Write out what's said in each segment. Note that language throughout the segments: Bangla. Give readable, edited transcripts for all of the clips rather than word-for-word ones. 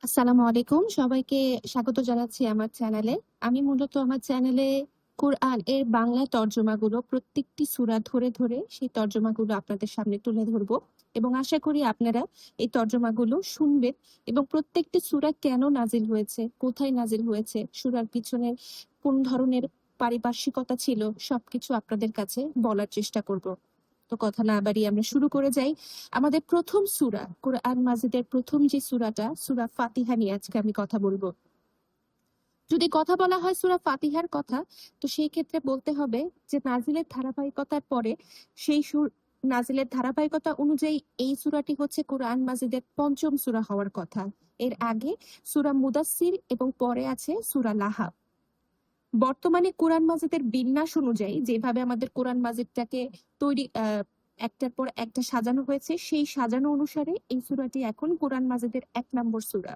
আসসালামু আলাইকুম, সবাইকে স্বাগত জানাচ্ছি আমার চ্যানেলে। আমি মূলত আমার চ্যানেলে কোরআন এর বাংলা তর্জমাগুলো প্রত্যেকটি সূরা ধরে ধরে সেই তর্জমাগুলো আপনাদের সামনে তুলে ধরবো এবং আশা করি আপনারা এই তর্জমাগুলো শুনবেন এবং প্রত্যেকটি সূরা কেন নাজিল হয়েছে, কোথায় নাজিল হয়েছে, সূরার পিছনে কোন ধরনের পারিপার্শ্বিকতা ছিল সবকিছু আপনাদের কাছে বলার চেষ্টা করব। তো কথা না বাড়িয়ে আমরা শুরু করে যাই। আমাদের প্রথম সূরা কোরআন মাজিদের প্রথম যে সূরাটা, সূরা ফাতিহা নিয়ে আজকে আমি কথা বলবো। যদি কথা বলা হয় সূরা ফাতিহার কথা, তো সেই ক্ষেত্রে বলতে হবে যে নাজিলের ধারাবাহিকতার পরে সেই নাজিলের ধারাবাহিকতা অনুযায়ী এই সূরাটি হচ্ছে কোরআন মাজিদের পঞ্চম সূরা হওয়ার কথা। এর আগে সূরা মুদাসসির এবং পরে আছে সূরা লাহাব। বর্তমানে কোরআন মাজিদের বিন্যাস অনুযায়ী যেভাবে আমাদের কোরআন মাজিদটাকে তৈরি একটার পর একটা সাজানো হয়েছে, সেই সাজানো অনুসারে এই সূরাটি এখন কোরআন মাজিদের ১ নম্বর সূরা।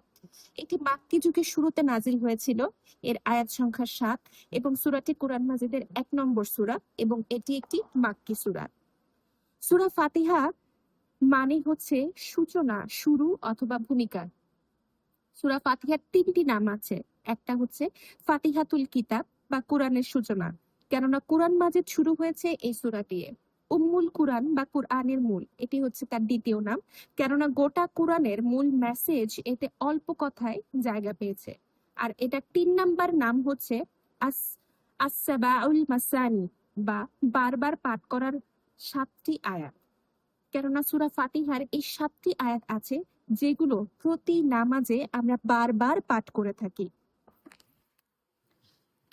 এটি মাক্কি যুগের শুরুতে নাজিল হয়েছিল। এর আয়াত সংখ্যা ৭ এবং সূরাটি কোরআন মাজিদের ১ নম্বর সূরা এবং এটি একটি মাক্কি সূরা। সূরা ফাতিহা মানে হচ্ছে সূচনা, শুরু অথবা ভূমিকা। সূরা ফাতিহার ৩টি নাম আছে। একটা হচ্ছে ফাতিহাতুল কিতাব বা কোরআনের সূচনা, কেননা কোরআন মাজিদ শুরু হয়েছে এই সূরা দিয়ে। উম্মুল কুরআন বা কোরআনের মূল, এটি হচ্ছে তার দ্বিতীয় নাম, কেননা গোটা কোরআনের মূল মেসেজ এতে অল্প কথায় জায়গা পেয়েছে। আর এটা ৩ নাম্বার নাম হচ্ছে আস আসসাবাউল মাসানি বা বারবার পাঠ করার ৭টি আয়াত, কেননা সূরা ফাতিহার এই ৭টি আয়াত আছে যেগুলো প্রতি নামাজে আমরা বারবার পাঠ করে থাকি।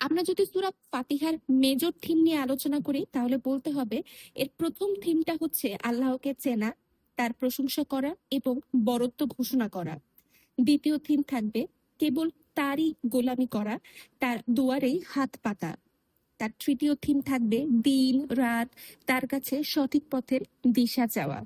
আমরা যদি সূরা ফাতিহার মেজর থিম নিয়ে আলোচনা করি তাহলে বলতে হবে এর প্রথম থিমটা হচ্ছে আল্লাহকে চেনা, তার প্রশংসা করা এবং বরত্ব ঘোষণা করা। দ্বিতীয় থিম থাকবে কেবল তারই গোলামি করা, তার দুয়ারেই হাত পাতা। তার তৃতীয় থিম থাকবে দিন রাত তার কাছে সঠিক পথের দিশা চাওয়া।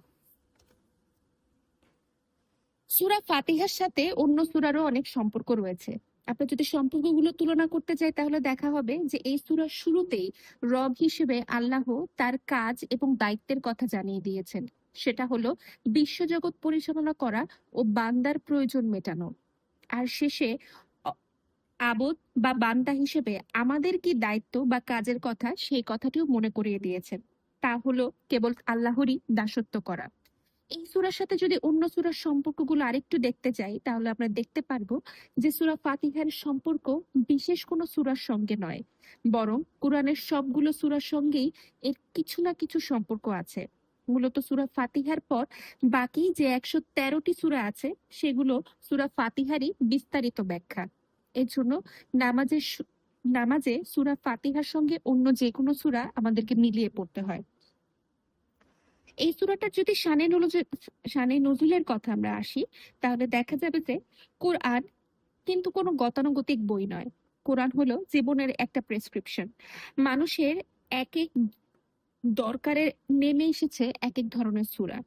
সূরা ফাতিহার সাথে অন্য সূরারও অনেক সম্পর্ক রয়েছে। আমরা যদি সম্পর্কগুলো তুলনা করতে যাই তাহলে দেখা হবে যে এই সূরার শুরুতেই রব হিসেবে আল্লাহ তার কাজ এবং দায়িত্বের কথা জানিয়ে দিয়েছেন। সেটা হলো বিশ্বজগৎ পরিচালনা করা ও বান্দার প্রয়োজন মেটানো। আর শেষে অ- আবদ বা বান্দা হিসেবে আমাদের কি দায়িত্ব বা কাজের কথা, সেই কথাটিও মনে করিয়ে দিয়েছেন। তা হলো কেবল আল্লাহরই দাসত্ব করা। এই সূরার সাথে যদি অন্য সূরার সম্পর্কগুলো আরেকটু দেখতে যাই তাহলে আমরা দেখতে পারবো যে সূরা ফাতিহার সম্পর্ক বিশেষ কোনো সূরার সঙ্গে নয়, বরং কোরআনের সবগুলো সূরার সঙ্গেই এর কিছু না কিছু সম্পর্ক আছে। মূলত সূরা ফাতিহার পর বাকি যে ১১৩টি সূরা আছে সেগুলো সূরা ফাতিহারই বিস্তারিত ব্যাখ্যা। এর জন্য নামাজে সূরা ফাতিহার সঙ্গে অন্য যে কোনো সূরা আমাদেরকে মিলিয়ে পড়তে হয়। এই সূরাটার যদি শানে নজুলের কথা আমরা আসি তাহলে দেখা যাবে যে কোরআন কিন্তু কোনো গতানুগতিক বই নয়। কোরআন হলো জীবনের একটা প্রেসক্রিপশন। মানুষের এক এক দরকারে নেমে এসেছে এক এক ধরনের সূরা।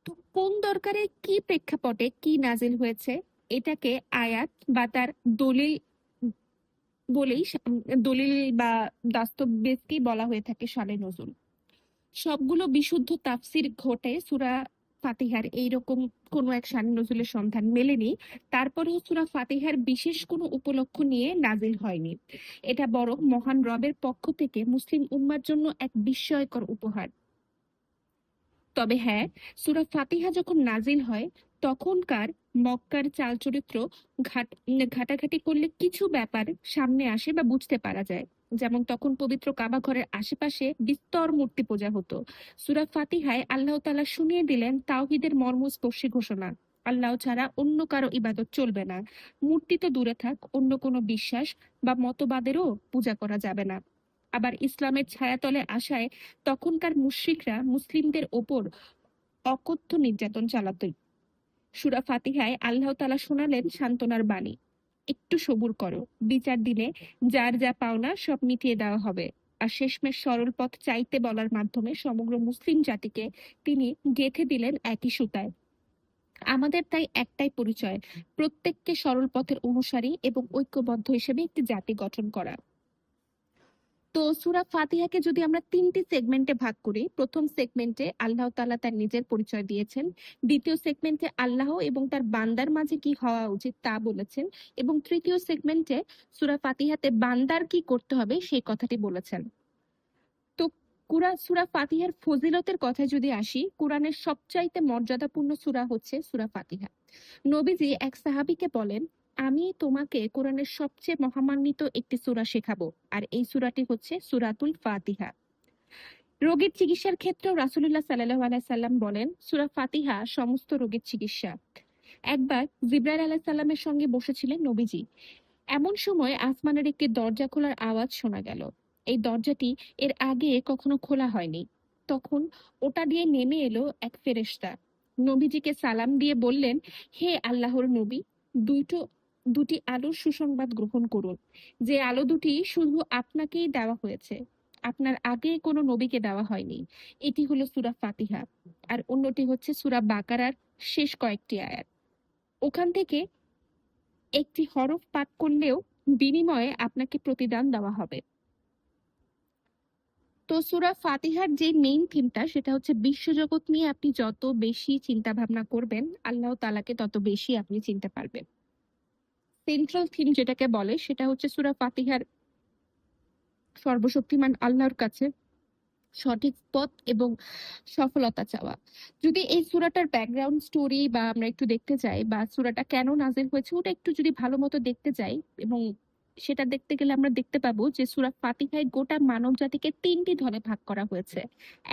তো কোন দরকারে কি প্রেক্ষাপটে কি নাজিল হয়েছে এটাকে আয়াত বা তার দলিল বলেই দলিল বা বাস্তবকেই বলা হয়ে থাকে শানে নজুল। সবগুলো বিশুদ্ধ তাফসির ঘটে সূরা ফাতিহার এইরকম কোনো এক শান নজুলের সন্ধান মেলেনি। তারপরেও সূরা ফাতিহার বিশেষ কোনো উপলক্ষ নিয়ে নাজিল হয়নি। এটা বরং মহান রবের পক্ষ থেকে মুসলিম উম্মার জন্য এক বিস্ময়কর উপহার। তবে হ্যাঁ, সূরা ফাতিহা যখন নাজিল হয় তখনকার মক্কার চাল চরিত্র ঘাটাঘাটি করলে কিছু ব্যাপার সামনে আসে বা বুঝতে পারা যায়। যেমন তখন পবিত্র কাবা ঘরের আশেপাশে বিস্তর মূর্তি পূজা হতো। সূরা ফাতিহায় আল্লাহ তাআলা শুনিয়ে দিলেন তাওহীদের মর্মস্পর্শী ঘোষণা। আল্লাহ ছাড়া অন্য কারো ইবাদত চলবে না। মূর্তি তো দূরে থাক, অন্য কোনো বিশ্বাস বা মতবাদেরও পূজা করা যাবে না। আবার ইসলামের ছায়াতলে আসায় তখনকার মুশরিকরা মুসলিমদের ওপর অকথ্য নির্যাতন চালাত। সূরা ফাতিহায় আল্লাহ তাআলা শোনালেন সান্ত্বনার বাণী, একটু সবুর করো, বিচার দিনে যার যা পাওনা সব মিটিয়ে দেওয়া হবে। আর শেষমেশ সরল পথ চাইতে বলার মাধ্যমে সমগ্র মুসলিম জাতিকে তিনি গেঁথে দিলেন একই সুতায়। আমাদের তাই একটাই পরিচয়, প্রত্যেককে সরল পথের অনুসারী এবং ঐক্যবদ্ধ হিসেবে একটি জাতি গঠন করা। তো সূরা ফাতিহাকে যদি আমরা ৩টি সেগমেন্টে ভাগ করি, প্রথম সেগমেন্টে আল্লাহ তাআলা তার নিজের পরিচয় দিয়েছেন, দ্বিতীয় সেগমেন্টে আল্লাহ এবং তার বান্দার মাঝে কি হওয়া উচিত তা বলেছেন, এবং তৃতীয় সেগমেন্টে সূরা ফাতিহাতে বান্দার কি করতে হবে সেই কথাটি বলেছেন। তো সূরা ফাতিহার ফজিলতের কথায় যদি আসি, কোরআনের সবচাইতে মর্যাদাপূর্ণ সূরা হচ্ছে সূরা ফাতিহা। নবীজি এক সাহাবীকে বলেন, আমি তোমাকে কোরআনের সবচেয়ে মহামান্বিত একটি সূরা শেখাবো, আর এই সূরাটি হচ্ছে সূরাতুল ফাতিহা। রোগের চিকিৎসার ক্ষেত্রেও রাসূলুল্লাহ সাল্লাল্লাহু আলাইহি সাল্লাম বলেন, সূরা ফাতিহা সমস্ত রোগের চিকিৎসা। একবার জিবরাইল আলাইহিস সালামের সঙ্গে বসেছিলেন নবীজি। এমন সময় আসমানের একটি দরজা খোলার আওয়াজ শোনা গেল। এই দরজাটি এর আগে কখনো খোলা হয়নি। তখন ওটা দিয়ে নেমে এলো এক ফেরেশতা। নবীজিকে সালাম দিয়ে বললেন, হে আল্লাহর নবী, দুটি আলোর সুসংবাদ গ্রহণ করুন। যে আলো দুটি শুধু আপনাকেই দেওয়া হয়েছে, আপনার আগে কোনো নবীকে দেওয়া হয়নি। এটি হলো সূরা ফাতিহা, আর অন্যটি হচ্ছে সূরা বাকারার শেষ কয়েকটি আয়াত। ওখান থেকে একটি হরফ পাঠ করলেও বিনিময়ে আপনাকে প্রতিদান দেওয়া হবে। তো সূরা ফাতিহার যে মেইন থিমটা, সেটা হচ্ছে বিশ্বজগৎ নিয়ে আপনি যত বেশি চিন্তা ভাবনা করবেন, আল্লাহ তাআলাকে তত বেশি আপনি চিনতে পারবেন। সেন্ট্রাল থিম যেটাকে বলে, সেটা হচ্ছে সূরা ফাতিহার সর্বশক্তিমান আল্লাহর কাছে সঠিক পথ এবং সফলতা চাওয়া। যদি এই সূরাটার ব্যাকগ্রাউন্ড স্টোরি বা আমরা একটু দেখতে যাই, বা সূরাটা কেন নাযিল হয়েছে ওটা একটু যদি ভালো মতো দেখতে যাই, এবং সেটা দেখতে গেলে আমরা দেখতে পাবো যে সূরা ফাতিহায় গোটা মানব জাতিকে ৩টি দলে ভাগ করা হয়েছে।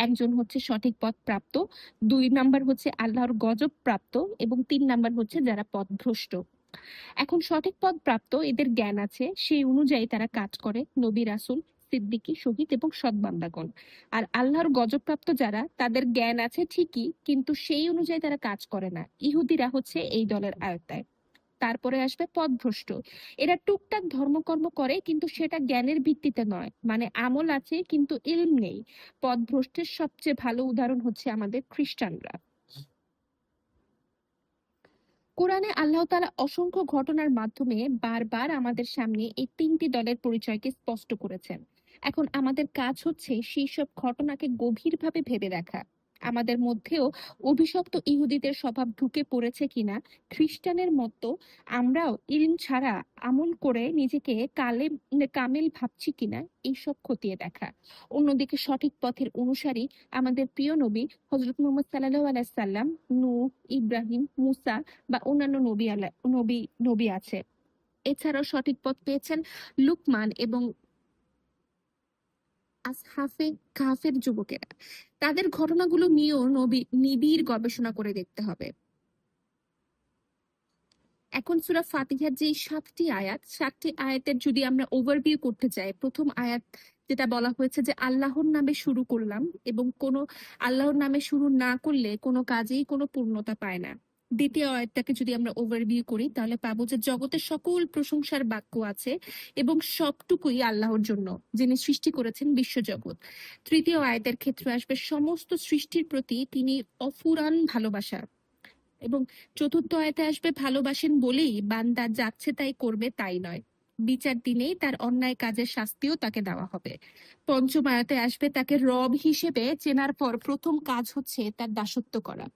একজন হচ্ছে সঠিক পথ প্রাপ্ত, ২ নাম্বার হচ্ছে আল্লাহর গজব প্রাপ্ত, এবং ৩ নাম্বার হচ্ছে যারা পথভ্রষ্ট। এখন সঠিক পথ প্রাপ্ত এদের জ্ঞান আছে, সেই অনুযায়ী তারা কাজ করে, নবী রাসূল, সিদ্দিকী, শহীদ এবং সৎ বান্দাগণ। আর আল্লাহর গজবপ্রাপ্ত যারা, তাদের জ্ঞান আছে ঠিকই, কিন্তু সেই অনুযায়ী তারা কাজ করে না। ইহুদিরা হচ্ছে এই দলের আওতায়। তারপরে আসবে পথভ্রষ্ট। এরা টুকটাক ধর্মকর্ম করে, কিন্তু সেটা জ্ঞানের ভিত্তিতে নয়, মানে আমল আছে কিন্তু ইলম নেই। পথভ্রষ্টের সবচেয়ে ভালো উদাহরণ হচ্ছে আমাদের খ্রিস্টানরা। কোরআনে আল্লাহ তাআলা অসংখ্য ঘটনার মাধ্যমে বারবার আমাদের সামনে এই ৩টি দলের পরিচয়কে স্পষ্ট করেছেন। এখন আমাদের কাজ হচ্ছে সেই সব ঘটনাকে গভীরভাবে ভেবে দেখা। আমাদের মধ্যেও অভিশপ্ত ইহুদিদের স্বভাব ঢুকে পড়েছে কিনা, খ্রিস্টানের মতো আমরাও ইলম ছাড়া আমল করে নিজেকে কামেল ভাবছি কিনা, এইসব খতিয়ে দেখা। অন্যদিকে সঠিক পথের অনুসারী আমাদের প্রিয় নবী হযরত মুহাম্মদ সাল্লাল্লাহু আলাইহি সাল্লাম, নূহ, ইব্রাহিম, মুসা বা অন্যান্য নবী আছে। এছাড়াও সঠিক পথ পেয়েছেন লুকমান এবং আসহাফে কাহফের যুবকেরা। তাদের ঘটনাগুলো নিয়েও নিবিড় গবেষণা করে দেখতে হবে। এখন সূরা ফাতিহার যে ৭টি আয়াত, ৭টি আয়াতের যদি আমরা ওভারভিউ করতে চাই, প্রথম আয়াত যেটা বলা হয়েছে যে আল্লাহর নামে শুরু করলাম, এবং কোনো আল্লাহর নামে শুরু না করলে কোনো কাজেই কোনো পূর্ণতা পায় না। দ্বিতীয় আয়াতটাকে যদি আমরা ওভারভিউ করি, তাহলে পাবো যে জগতের সকল প্রশংসার বাক্য আছে এবং সবটুকুই আল্লাহর জন্য, যিনি সৃষ্টি করেছেন বিশ্বজগৎ। তৃতীয় আয়াতের ক্ষেত্রে আসবে সমস্ত সৃষ্টির প্রতি তিনি অফুরান ভালোবাসা, এবং চতুর্থ আয়াতে আসবে ভালোবাসেন বলেই বান্দা যাচ্ছে তাই করবে তাই নয়, বিচার দিনেই তার অন্যায় কাজের শাস্তিও তাকে দেওয়া হবে। পঞ্চম আয়াতে আসবে তাকে রব হিসেবে চেনার পর প্রথম কাজ হচ্ছে তার দাসত্ব করা।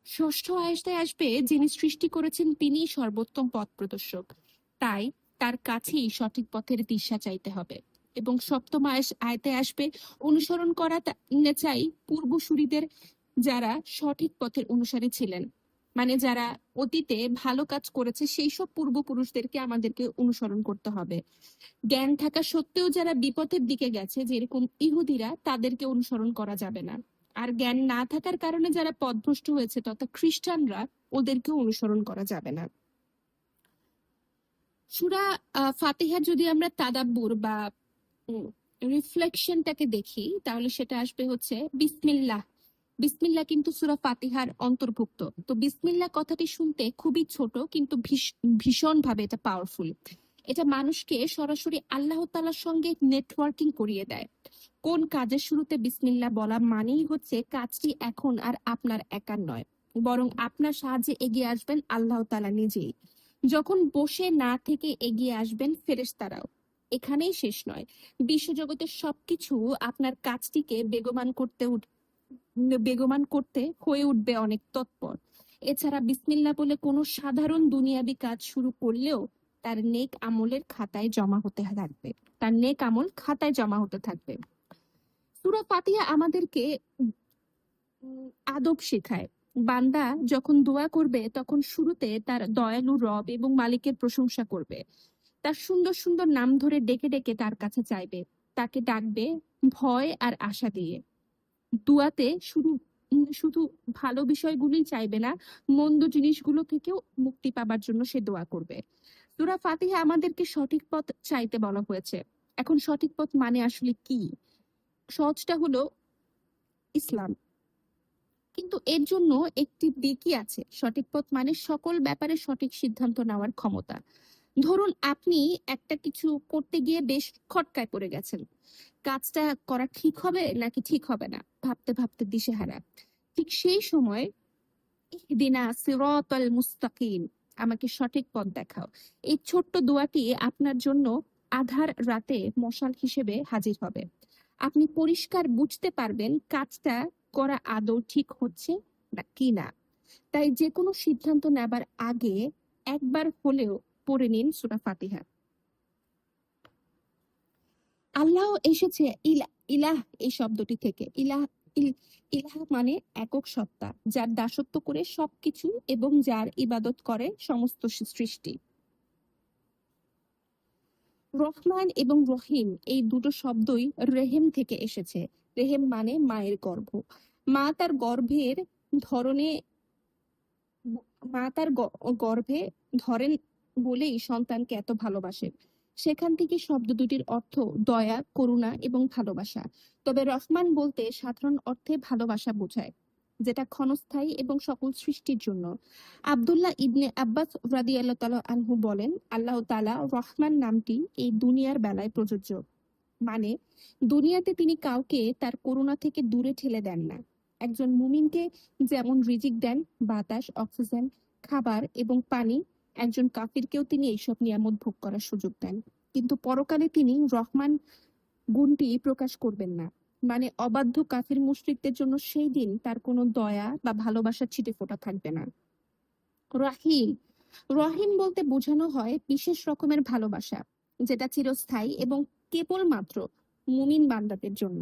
ষষ্ঠ আয়াতে আসবে যিনি সৃষ্টি করেছেন তিনিই সর্বোত্তম পথ প্রদর্শক, তাই তার কাছেই সঠিক পথের দিশা চাইতে হবে। এবং সপ্তম আয়াতে আসবে অনুসরণ করা চাই পূর্বসূরীদের, যারা সঠিক পথের অনুসারী ছিলেন, মানে যারা অতীতে ভালো কাজ করেছে সেই সব পূর্বপুরুষদেরকে আমাদেরকে অনুসরণ করতে হবে। জ্ঞান থাকা সত্ত্বেও যারা বিপথের দিকে গেছে, যেরকম ইহুদিরা, তাদেরকে অনুসরণ করা যাবে না। আর জ্ঞান না থাকার কারণে যারা পথভ্রষ্ট হয়েছে তথা খ্রিস্টানরা, ওদেরকেও অনুসরণ করা যাবে না। সূরা ফাতিহার যদি আমরা তাদাব্বুর বা রিফ্লেকশনটাকে দেখি, তাহলে সেটা আসবে হচ্ছে বিসমিল্লাহ। বিসমিল্লাহ কিন্তু সূরা ফাতিহার অন্তর্ভুক্ত। তো বিসমিল্লাহ কথাটি শুনতে খুবই ছোট, কিন্তু ভীষণ ভাবে এটা পাওয়ারফুল। এটা মানুষকে সরাসরি আল্লাহ তাআলার সঙ্গে নেটওয়ার্কিং করিয়ে দেয়। কোন কাজের শুরুতে বিসমিল্লাহ বলা মানেই হচ্ছে কাজটি এখন আর আপনার একার নয়, বরং আপনার সাহায্যে এগিয়ে আসবেন আল্লাহ তাআলা নিজেই। যখন বসে না থেকে এগিয়ে আসবেন ফেরেশতারাও। এখানেই শেষ নয়, বিশ্বজগতের সবকিছু আপনার কাজটিকে বেগবান করতে হয়ে উঠবে অনেক তৎপর। এছাড়া বিসমিল্লাহ বলে কোনো সাধারণ দুনিয়াবি কাজ শুরু করলেও তার নেক আমলের খাতায় জমা হতে থাকবে, তার নেক আমল খাতায় জমা হতে থাকবে। সূরা ফাতিহা আমাদেরকে আদব শেখায়। বান্দা যখন দোয়া করবে তখন শুরুতে তার দয়ালু রব এবং মালিকের প্রশংসা করবে, তার সুন্দর সুন্দর নাম ধরে ডেকে ডেকে তার কাছে চাইবে, তাকে ডাকবে ভয় আর আশা দিয়ে। দুয়াতে শুধু শুধু ভালো বিষয়গুলি চাইবে না, মন্দ জিনিসগুলো থেকেও মুক্তি পাবার জন্য সে দোয়া করবে। সূরা ফাতিহা আমাদেরকে সঠিক পথ চাইতে বলা হয়েছে। এখন সঠিক পথ মানে আসলে কি? সহজটা হলো ইসলাম, কিন্তু এর জন্য একটি দিকই আছে। সঠিক পথ মানে সকল ব্যাপারে সঠিক সিদ্ধান্ত নেওয়ার ক্ষমতা। ধরুন আপনি একটা কিছু করতে গিয়ে বেশ খটকায় পড়ে গেছেন, কাজটা করা ঠিক হবে নাকি ঠিক হবে না, ভাবতে ভাবতে দিশেহারা। ঠিক সেই সময় ইহদিনা সিরাতাল মুস্তাকিম, আমাকে সঠিক পথ দেখাও, এই ছোট্ট দোয়াটি আপনার জন্য আধার রাতে মশাল হিসেবে হাজির হবে। আপনি পরিষ্কার বুঝতে পারবেন কাজটা করা আদৌ ঠিক হচ্ছে না কি না। তাই যে কোনো সিদ্ধান্ত নেবার আগে একবার হলেও পড়ে নিন সূরা ফাতিহা। আল্লাহ এসেছে ইলাহ এই শব্দটি থেকে। ইলাহ মানে একক সত্তা, যার দাসত্ব করে সবকিছু এবং যার ইবাদত করে সমস্ত সৃষ্টি। রহমান এবং রহিম এই দুটো শব্দই রেহেম থেকে এসেছে। রেহেম মানে মায়ের গর্ভ। মা তার গর্ভের ধরনে মা তার গর্ভে ধরেন বলেই সন্তানকে এত ভালোবাসেন। সেখান থেকে শব্দ দুটির অর্থ দয়া, করুণা এবং ভালোবাসা। তবে রহমান বলতে সাধারণ অর্থে ভালোবাসা বোঝায়, যেটা ক্ষণস্থায়ী এবং সকল সৃষ্টির জন্য। আব্দুল্লাহ ইবনে আব্বাস রাদিয়াল্লাহু তাআলা আনহু বলেন, আল্লাহ তাআলা রহমান নামটি এই দুনিয়ার বেলায় প্রযোজ্য। মানে দুনিয়াতে তিনি কাউকে তার করুণা থেকে দূরে ঠেলে দেন না। একজন মুমিনকে যেমন রিজিক দেন, বাতাস, অক্সিজেন, খাবার এবং পানি, একজন কাফিরকেও তিনি এইসব নিয়ামত ভোগ করার সুযোগ দেন। কিন্তু পরকালে তিনি রহমান গুণটি প্রকাশ করবেন না। মানে অবাধ্য কাফির মুশরিকদের জন্য সেই দিন তার কোনো দয়া বা ভালোবাসার ছিটেফোঁটা থাকবে না। রাহিম রহিম বলতে বোঝানো হয় বিশেষ রকমের ভালোবাসা, যেটা চিরস্থায়ী এবং কেবলমাত্র মুমিন বান্দাদের জন্য।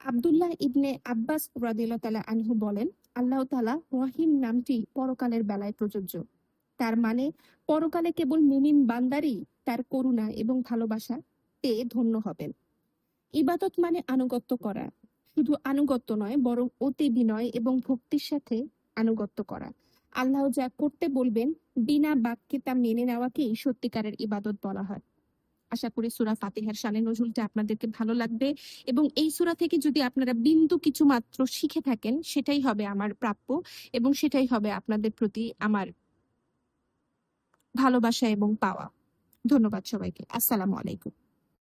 আব্দুল্লাহ ইবনে আব্বাস রাদিয়াল্লাহু তাআলা আনহু বলেন, আল্লাহ তাআলা রহিম নামটি পরকালের বেলায় প্রযোজ্য। তার মানে পরকালে কেবল মুমিন বান্দারই তার করুণা এবং ভালোবাসা পেয়ে ধন্য হবেন। ইবাদত মানে আনুগত্য করা, শুধু আনুগত্য নয় বরং অতি বিনয় এবং ভক্তির সাথে আনুগত্য করা। আল্লাহ যা করতে বলবেন বিনা বাক্যে তা মেনে নেওয়াকেই সত্যিকারের ইবাদত বলা হয়। আশা করি সূরা ফাতিহার শানে নজুলটা আপনাদেরকে ভালো লাগবে এবং এই সূরা থেকে যদি আপনারা বিন্দু কিছু মাত্র শিখে থাকেন সেটাই হবে আমার প্রাপ্য এবং সেটাই হবে আপনাদের প্রতি আমার ভালোবাসা এবং পাওয়া। ধন্যবাদ সবাইকে। আসসালামু আলাইকুম।